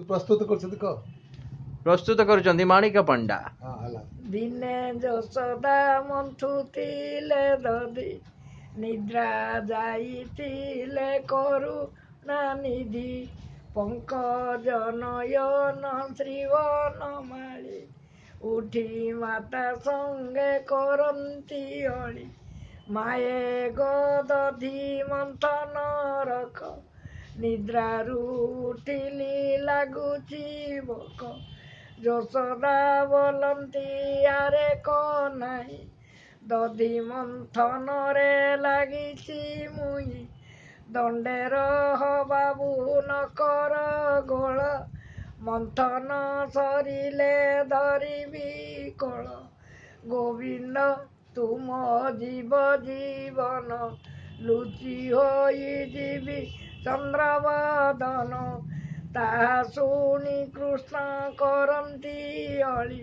ପ୍ରସ୍ତୁତ କରୁଛନ୍ତି କହ। ପ୍ରସ୍ତୁତ କରୁଛନ୍ତି ମାଣିକ ପଣ୍ଡା। ଦିନେ ଯଶୋଦା ମନ୍ଥୁଥିଲେ ଦଧି, ନିଦ୍ରା ଯାଇଥିଲେ କରୁଣା ନିଧି। ପଙ୍କଜ ନୟନ ଶ୍ରୀବନ ମାଳି, ଉଠି ମାତା ସଙ୍ଗେ କରନ୍ତି ଅଳି। ମାଏ ଦଧି ମନ୍ଥନ ରଖ, ନିଦ୍ରାରୁ ଉଠିଲି ଲାଗୁଛି ଭୋକ। ଯଶୋଦା ବୋଲନ୍ତି ଆରେ କଣ ନାହିଁ, ଦଧି ମନ୍ଥନରେ ଲାଗିଛି ମୁଇଁ। ଦଣ୍ଡେ ରହ ବାବୁ ନକର ଗୋଳ, ମନ୍ଥନ ସରିଲେ ଧରିବି କୋଳ। ଗୋବିନ୍ଦ ତୁମ ଜୀବ ଜୀବନ, ଲୁଚି ହୋଇଯିବି ଚନ୍ଦ୍ରବଦନ। ତାହା ଶୁଣି କୃଷ୍ଣ କରନ୍ତି ଅଳି,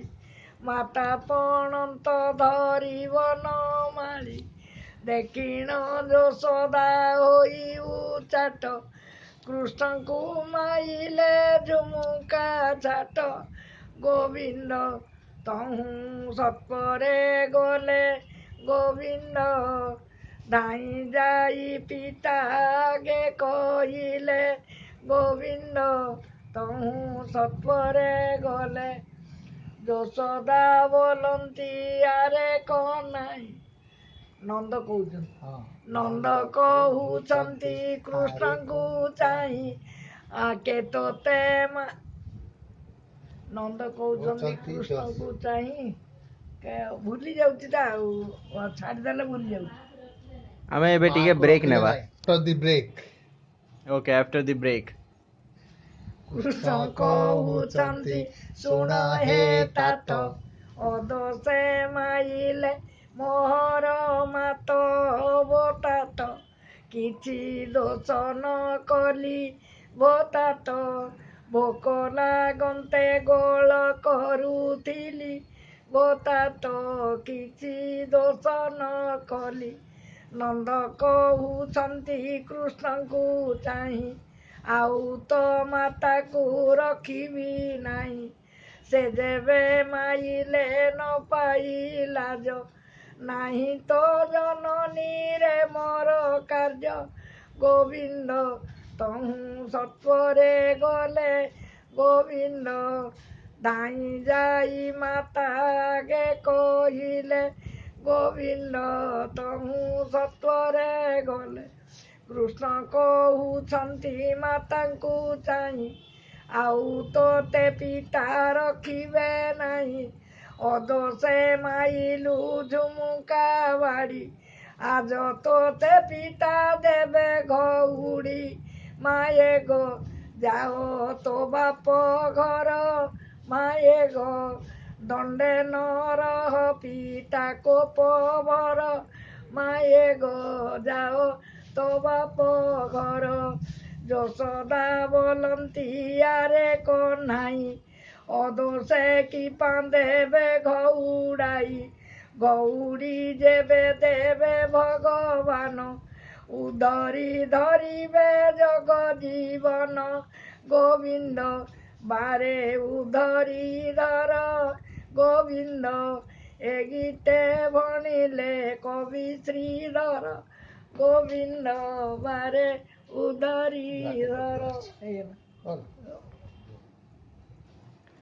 ମାତା ପଣନ୍ତ ଧରିବ ନମାଳି। ଦେଖିଣ ଯଶୋଦା ହୋଇ ଉଚାଟ, କୃଷ୍ଣଙ୍କୁ ମାଇଲେ ଝୁମୁକା ଛାଟ। ଗୋବିନ୍ଦ ତହୁଁ ସତ୍ପରେ ଗଲେ, ଗୋବିନ୍ଦ ଧାଇଁ ଯାଇ ପିତା ଆଗେ କହିଲେ। ଗୋବିନ୍ଦ ତହୁଁ ସତ୍ପରେ ଗଲେ, ଯଶୋଦା ବୋଲନ୍ତି ଆରେ କଣ ନାହିଁ। ନନ୍ଦ କହୁଛନ୍ତି, ନନ୍ଦ କହୁଛନ୍ତି କୃଷ୍ଣଙ୍କୁ ଚାହିଁ, ଆକେ ତୋତେ ନନ୍ଦ କହୁଛନ୍ତି କୃଷ୍ଣଙ୍କୁ ଚାହିଁ। ଭୁଲି ଯାଉଛି ତା ଆଉ ଛାଡ଼ିଦେଲେ ଭୁଲି ଯାଉଛି। ଆମେ ଏବେ ଟିକେ ବ୍ରେକ୍ ନେବା। ଆଫ୍ଟର ଦି ବ୍ରେକ୍। ଓକେ, ଆଫ୍ଟର ଦି ବ୍ରେକ୍। କୃଷ୍ଣ କହୁଛନ୍ତି ଶୁଣ ହେ तात, ଅଦୋଷେ ମାଇଲେ ମୋହର ମାତ ହବ तात। କିଛି ଦୋଷ ନ କଲି ବୋ तात, ଭୋକ ଲାଗନ୍ତେ ଗୋଳ କରୁଥିଲି ବୋ तात। କିଛି ଦୋଷ ନ କଲି। ନନ୍ଦ କହୁଛନ୍ତି କୃଷ୍ଣଙ୍କୁ ଚାହିଁ, ଆଉ ତ ମାତାକୁ ରଖିବି ନାହିଁ। ସେ ଯେବେ ମାଇଲେ ନ ପାଇ ଲାଜ, ନାହିଁ ତ ଜନନୀରେ ମୋର କାର୍ଯ୍ୟ। ଗୋବିନ୍ଦ ତହୁଁ ସତ୍ପରେ ଗଲେ, ଗୋବିନ୍ଦ ଧାଇଁ ଯାଇ ମାତା ଆଗେ କହିଲେ। ଗୋବିନ୍ଦ ତହୁଁ ସତ୍ବରେ ଗଲେ, କୃଷ୍ଣ କହୁଛନ୍ତି ମାତାଙ୍କୁ ଚାହିଁ, ଆଉ ତୋତେ ପିତା ରଖିବେ ନାହିଁ। ଅଦୋଷେ ମାଇଲୁ ଝୁମୁକା ବାଡ଼ି, ଆଜ ତୋତେ ପିତା ଦେବେ ଘଉଡ଼ି। ମାଏ ଗୋ ଯାଅ ତୋ ବାପ ଘର, ମାଏ ଗୋ ଦଣ୍ଡେ ନ ରହ ପିତା କୋପଭର। ମାଏ ଗୋ ଯାଅ ତୋ ବାପ ଘର। ଯଶୋଦା ବୋଲନ୍ତି ଆରେ କଣ ନାହିଁ, ଅଦୋଷେ କିପା ଦେବେ ଘଉଡ଼ାଇ। ଘଉଡ଼ି ଯେବେ ଦେବେ ଭଗବାନ, ଉଧରି ଧରିବେ ଜଗ ଜୀବନ। ଗୋବିନ୍ଦ ବାରେ ଉଧରି ଧର, ଗୋବିନ୍ଦ ଏ ଗୀତେ ଭଣିଲେ କବି ଶ୍ରୀଧର। ଗୋବିନ୍ଦ ବାରେ ଉଧରି ଧର।